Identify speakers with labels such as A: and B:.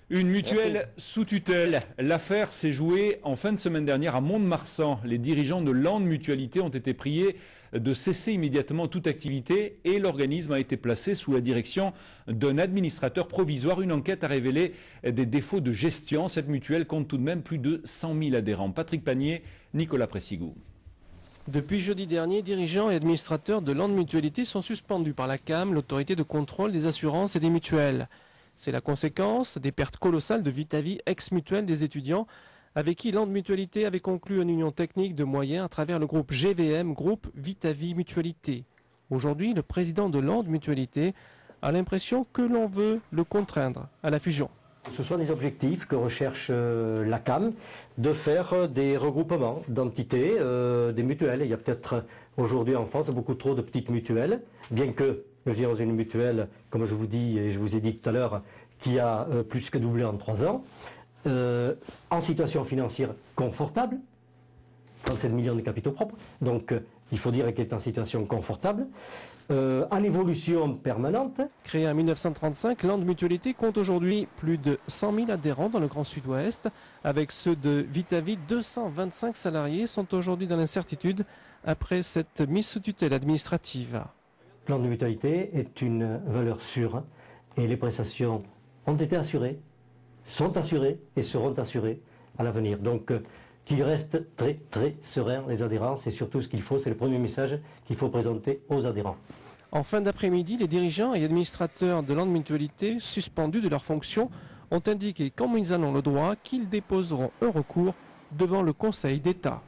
A: Une mutuelle sous tutelle. L'affaire s'est jouée en fin de semaine dernière à Mont-de-Marsan. Les dirigeants de Landes Mutualité ont été priés de cesser immédiatement toute activité et l'organisme a été placé sous la direction d'un administrateur provisoire. Une enquête a révélé des défauts de gestion. Cette mutuelle compte tout de même plus de 100 000 adhérents. Patrick Panier, Nicolas Pressigou.
B: Depuis jeudi dernier, dirigeants et administrateurs de Landes Mutualité sont suspendus par la CAM, l'autorité de contrôle des assurances et des mutuelles. C'est la conséquence des pertes colossales de Vitavie, ex-mutuelle des étudiants, avec qui Landes Mutualité avait conclu une union technique de moyens à travers le groupe GVM, groupe Vitavie Mutualité. Aujourd'hui, le président de Landes Mutualité a l'impression que l'on veut le contraindre à la fusion.
C: Ce sont des objectifs que recherche la CAM, de faire des regroupements d'entités, des mutuelles. Il y a peut-être aujourd'hui en France beaucoup trop de petites mutuelles, bien que je viens dans une mutuelle, comme je vous dis et je vous ai dit tout à l'heure, qui a plus que doublé en 3 ans, en situation financière confortable, 37 millions de capitaux propres, donc il faut dire qu'elle est en situation confortable, en évolution permanente.
B: Créée en 1935, Landes Mutualité compte aujourd'hui plus de 100 000 adhérents dans le Grand Sud-Ouest. Avec ceux de Vitavie, 225 salariés sont aujourd'hui dans l'incertitude après cette mise sous tutelle administrative.
C: Landes Mutualité est une valeur sûre et les prestations ont été assurées, sont assurées et seront assurées à l'avenir. Donc qu'ils restent très sereins les adhérents, c'est surtout ce qu'il faut, c'est le premier message qu'il faut présenter aux adhérents.
B: En fin d'après-midi, les dirigeants et administrateurs de Landes Mutualité, suspendus de leurs fonctions, ont indiqué, comme ils en ont le droit, qu'ils déposeront un recours devant le Conseil d'État.